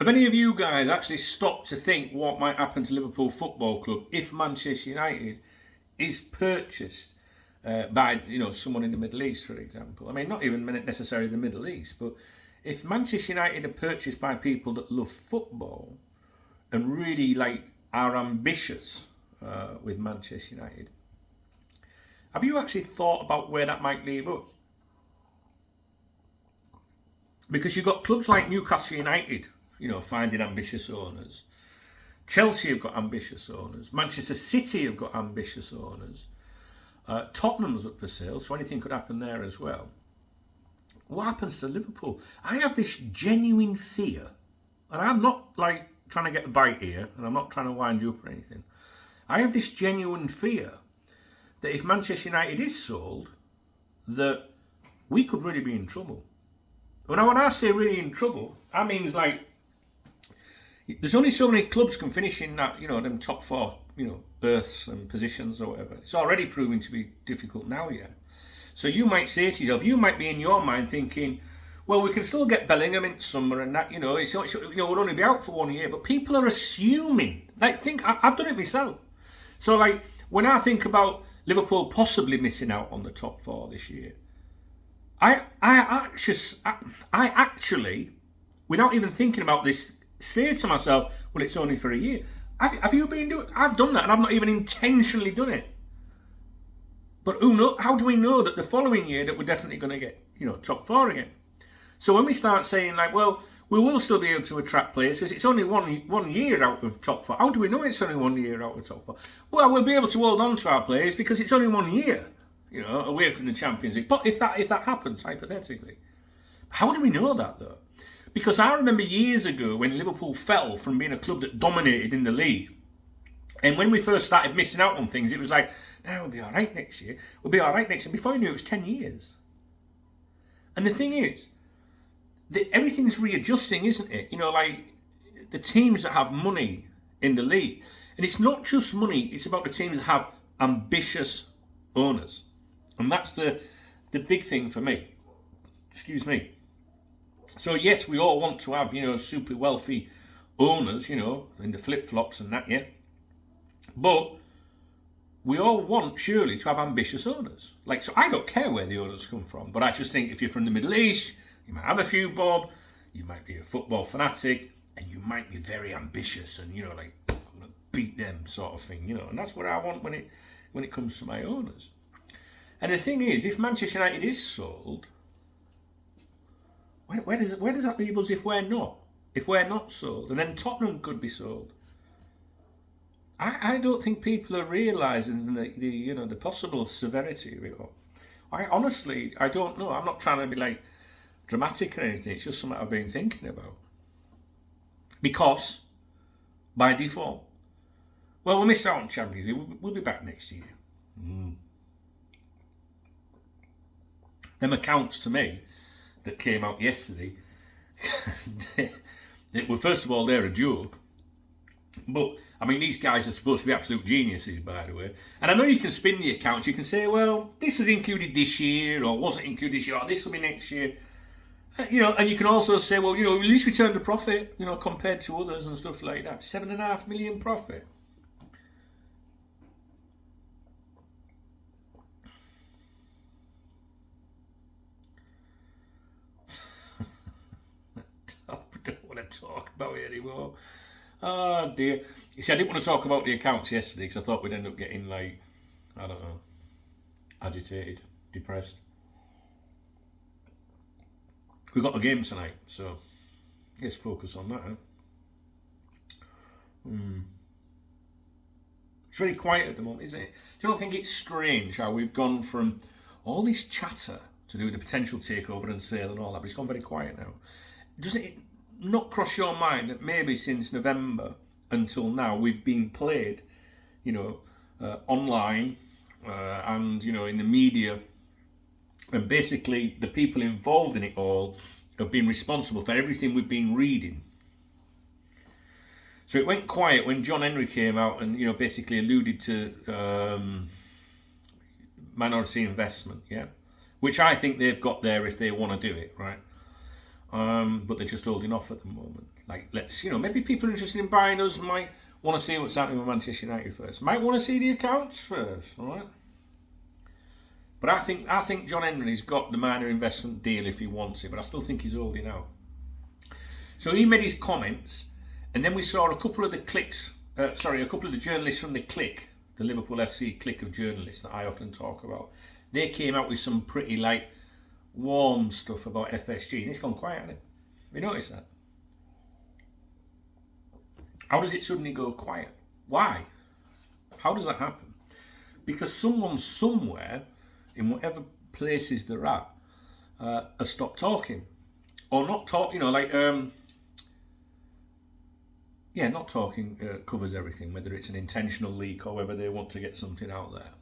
Have any of you guys actually stopped to think what might happen to Liverpool Football Club if Manchester United is purchased by someone in the Middle East, for example? I mean, not even necessarily the Middle East, but if Manchester United are purchased by people that love football and really are ambitious with Manchester United, have you actually thought about where that might leave us? Because you've got clubs like Newcastle United, finding ambitious owners. Chelsea have got ambitious owners. Manchester City have got ambitious owners. Tottenham's up for sale, so anything could happen there as well. What happens to Liverpool? I have this genuine fear, and I'm not trying to get a bite here, and I'm not trying to wind you up or anything. I have this genuine fear that if Manchester United is sold, that we could really be in trouble. When I say really in trouble, I mean there's only so many clubs can finish in that, them top four, berths and positions or whatever. It's already proving to be difficult now, yeah. So you might say to yourself, you might be in your mind thinking, well, we can still get Bellingham in summer and that, we'll only be out for 1 year. But people are assuming, I've done it myself. So when I think about Liverpool possibly missing out on the top four this year, I actually, without even thinking about this, say to myself, well, it's only for a year. Have you been doing? I've done that, and I've not even intentionally done it. But who knows? How do we know that the following year that we're definitely going to get, top four again? So when we start saying well, we will still be able to attract players because it's only one year out of top four. How do we know it's only 1 year out of top four? Well, we'll be able to hold on to our players because it's only 1 year, away from the Champions League. But if that happens, hypothetically, how do we know that though? Because I remember years ago when Liverpool fell from being a club that dominated in the league. And when we first started missing out on things, it was we'll be all right next year. We'll be all right next year. Before you knew it was 10 years. And the thing is, everything's readjusting, isn't it? The teams that have money in the league. And it's not just money, it's about the teams that have ambitious owners. And that's the big thing for me. Excuse me. So yes, we all want to have, super wealthy owners, in the flip-flops and that, yeah. But we all want, surely, to have ambitious owners. So I don't care where the owners come from, but I just think if you're from the Middle East, you might have a few bob, you might be a football fanatic, and you might be very ambitious and, I'm going to beat them sort of thing, And that's what I want when it comes to my owners. And the thing is, if Manchester United is sold, where does that leave us if we're not? If we're not sold? And then Tottenham could be sold. I don't think people are realising the possible severity of it all. I don't know. I'm not trying to be dramatic or anything. It's just something I've been thinking about. Because, by default, we missed out on Champions League. We'll be back next year. Them accounts to me that came out yesterday, first of all, they're a joke. But, these guys are supposed to be absolute geniuses, by the way. And I know you can spin the accounts. You can say, well, this was included this year, or wasn't included this year, or this will be next year. And you can also say, well, at least we turned a profit, compared to others and stuff like that. 7.5 million profit. I don't want to talk about it anymore. Oh dear. You see, I didn't want to talk about the accounts yesterday because I thought we'd end up getting I don't know, agitated, depressed. We've got a game tonight, so let's focus on that. It's very quiet at the moment, isn't it? Do you not think it's strange how we've gone from all this chatter to do with the potential takeover and sale and all that, but it's gone very quiet now? Doesn't it not cross your mind that maybe since November until now we've been played, online and, in the media, and basically the people involved in it all have been responsible for everything we've been reading? So it went quiet when John Henry came out and, basically alluded to minority investment, yeah? Which I think they've got there if they want to do it, right? but they're just holding off at the moment. Like, maybe people interested in buying us might want to see what's happening with Manchester United first. Might want to see the accounts first, all right? But I think John Henry's got the minor investment deal if he wants it, but I still think he's holding out. So he made his comments, and then we saw a couple of the journalists from the Click, the Liverpool FC clique of journalists that I often talk about. They came out with some pretty warm stuff about FSG, and it's gone quiet, hasn't it? Have you noticed that? How does it suddenly go quiet? Why? How does that happen? Because someone somewhere, in whatever places they're at, have stopped talking. Or not talk, not talking covers everything, whether it's an intentional leak or whether they want to get something out there.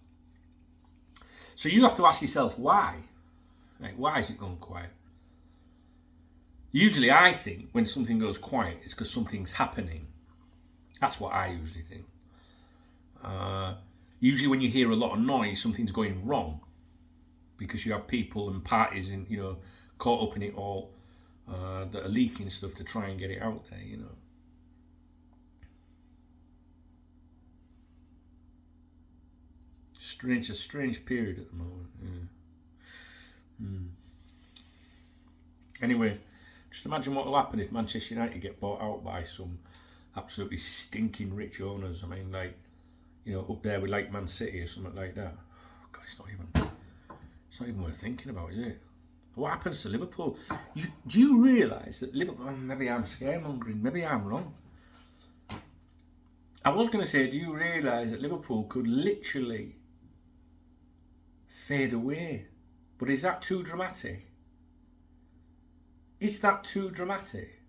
So you have to ask yourself, why? Like, why is it gone quiet? Usually I think when something goes quiet, it's because something's happening. That's what I usually think. Usually when you hear a lot of noise, something's going wrong. Because you have people and parties caught up in it all that are leaking stuff to try and get it out there, It's a strange period at the moment. Anyway, just imagine what will happen if Manchester United get bought out by some absolutely stinking rich owners. I mean, up there with Man City or something like that. Oh, God, it's not even worth thinking about, is it? What happens to Liverpool? Do you realise that Liverpool... maybe I'm scaremongering. Maybe I'm wrong. I was going to say, do you realise that Liverpool could literally fade away? But is that too dramatic? Is that too dramatic?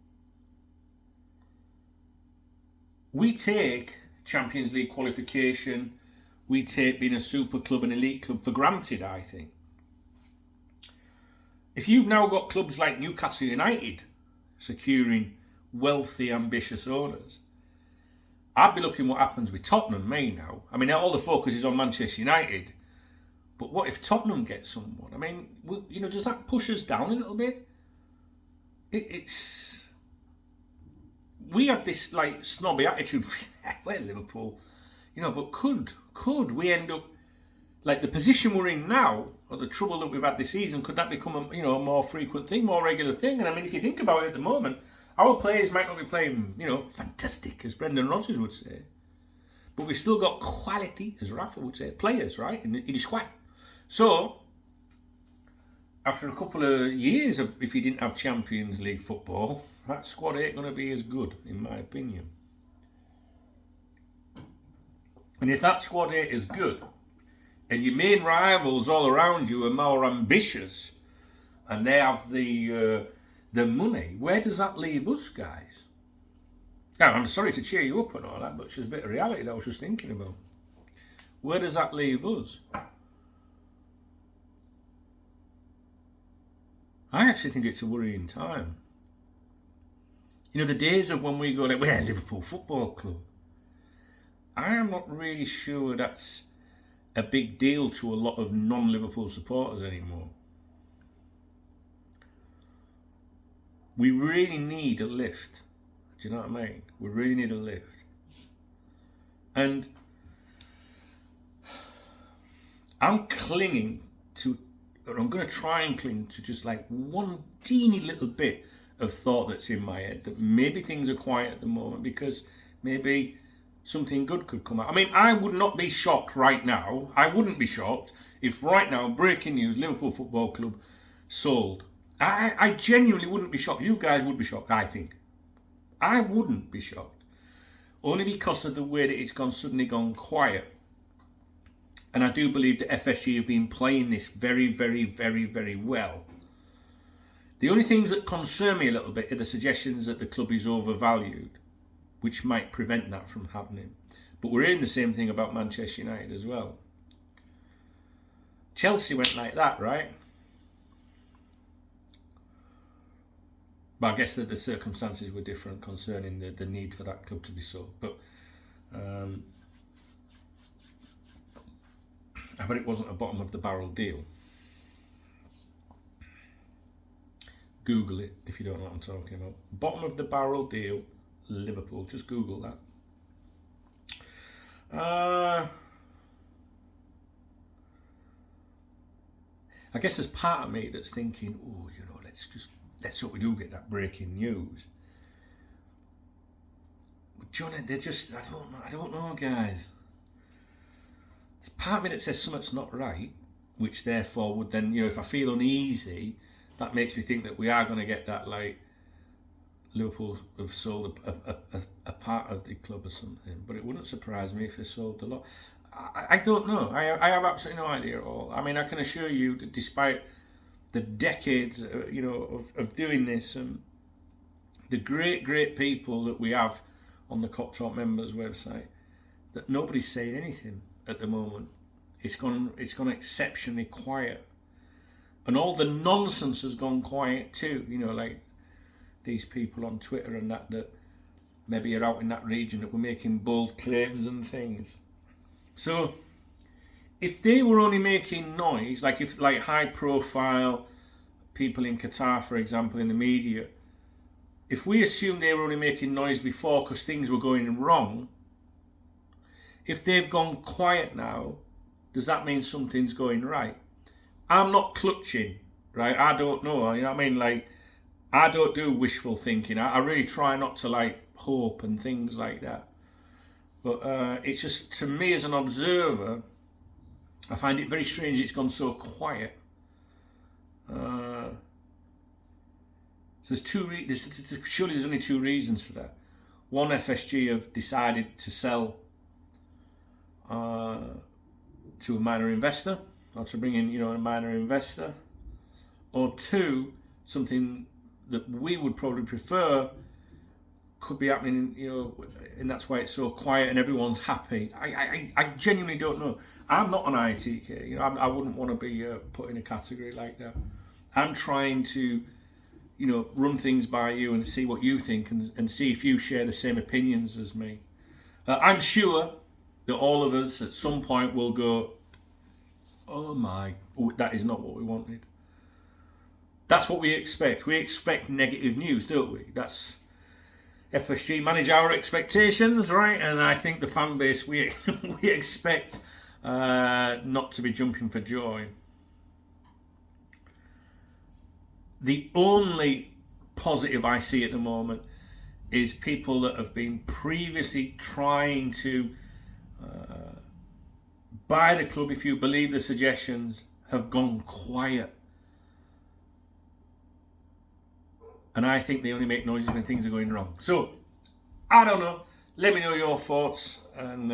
We take Champions League qualification, we take being a super club, an elite club for granted, I think. If you've now got clubs like Newcastle United securing wealthy, ambitious owners, I'd be looking what happens with Tottenham, now. I mean, all the focus is on Manchester United, but what if Tottenham gets someone? I mean, does that push us down a little bit? We have this snobby attitude. Well, Liverpool, but could we end up the position we're in now, or the trouble that we've had this season? Could that become a more frequent thing, more regular thing? And I mean, if you think about it at the moment, our players might not be playing, fantastic, as Brendan Rodgers would say, but we've still got quality, as Rafa would say, players, right, in his squad. So, after a couple of years, if you didn't have Champions League football, that squad ain't going to be as good, in my opinion. And if that squad ain't as good, and your main rivals all around you are more ambitious, and they have the money, where does that leave us, guys? Now, I'm sorry to cheer you up and all that, but it's just a bit of reality that I was just thinking about. Where does that leave us? I actually think it's a worrying time. The days of when we go we're Liverpool Football Club. I am not really sure that's a big deal to a lot of non-Liverpool supporters anymore. We really need a lift. Do you know what I mean? We really need a lift. And I'm clinging to, or I'm going to try and cling to just one teeny little bit of thought that's in my head, that maybe things are quiet at the moment because maybe something good could come out. I mean, I would not be shocked right now. I wouldn't be shocked if right now, breaking news, Liverpool Football Club sold. I genuinely wouldn't be shocked. You guys would be shocked, I think. I wouldn't be shocked. Only because of the way that it's suddenly gone quiet. And I do believe that FSG have been playing this very, very, very, very well. The only things that concern me a little bit are the suggestions that the club is overvalued, which might prevent that from happening. But we're hearing the same thing about Manchester United as well. Chelsea went like that, right? But I guess that the circumstances were different concerning the need for that club to be sold. But I bet it wasn't a bottom of the barrel deal. Google it if you don't know what I'm talking about. Bottom of the barrel deal, Liverpool. Just Google that. I guess there's part of me that's thinking, oh, you know, let's hope we do get that breaking news. But Johnny, I don't know, guys. There's part of me that says something's not right, which therefore would then, you know, if I feel uneasy, that makes me think that we are going to get that, like, Liverpool have sold a part of the club or something. But it wouldn't surprise me if they sold a lot. I don't know. I have absolutely no idea at all. I mean, I can assure you that despite the decades, you know, of doing this, and the great people that we have on the KopTalk members website, that nobody's saying anything at the moment. It's gone exceptionally quiet, and all the nonsense has gone quiet too. You know, like these people on Twitter and that maybe are out in that region that were making bold claims and things. So, if they were only making noise, like high profile people in Qatar, for example, in the media, if we assumed they were only making noise before because things were going wrong, if they've gone quiet now, does that mean something's going right? I'm not clutching, right? I don't know. You know what I mean? Like, I don't do wishful thinking. I really try not to, like, hope and things like that. But it's just, to me as an observer, I find it very strange it's gone so quiet. So surely there's only two reasons for that. One, FSG have decided to sell to a minor investor, or to bring in, you know, a minor investor. Or two, something that we would probably prefer could be happening, you know, and that's why it's so quiet and everyone's happy. I genuinely don't know. I'm not an ITK, you know, I wouldn't want to be put in a category like that. I'm trying to, you know, run things by you and see what you think, and see if you share the same opinions as me. I'm sure that all of us at some point will go, oh my, that is not what we wanted. That's what we expect. We expect negative news, don't we? That's FSG manage our expectations, right? And I think the fan base, we expect not to be jumping for joy. The only positive I see at the moment is people that have been previously trying to buy the club, if you believe the suggestions, have gone quiet. And I think they only make noises when things are going wrong. So, I don't know. Let me know your thoughts, and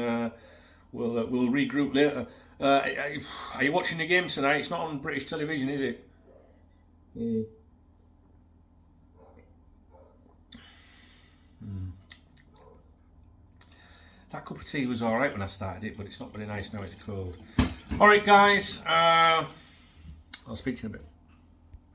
we'll regroup later. Are you watching the game tonight? It's not on British television, is it? That cup of tea was alright when I started it, but it's not very nice now it's cold. Alright guys, I'll speak to you in a bit.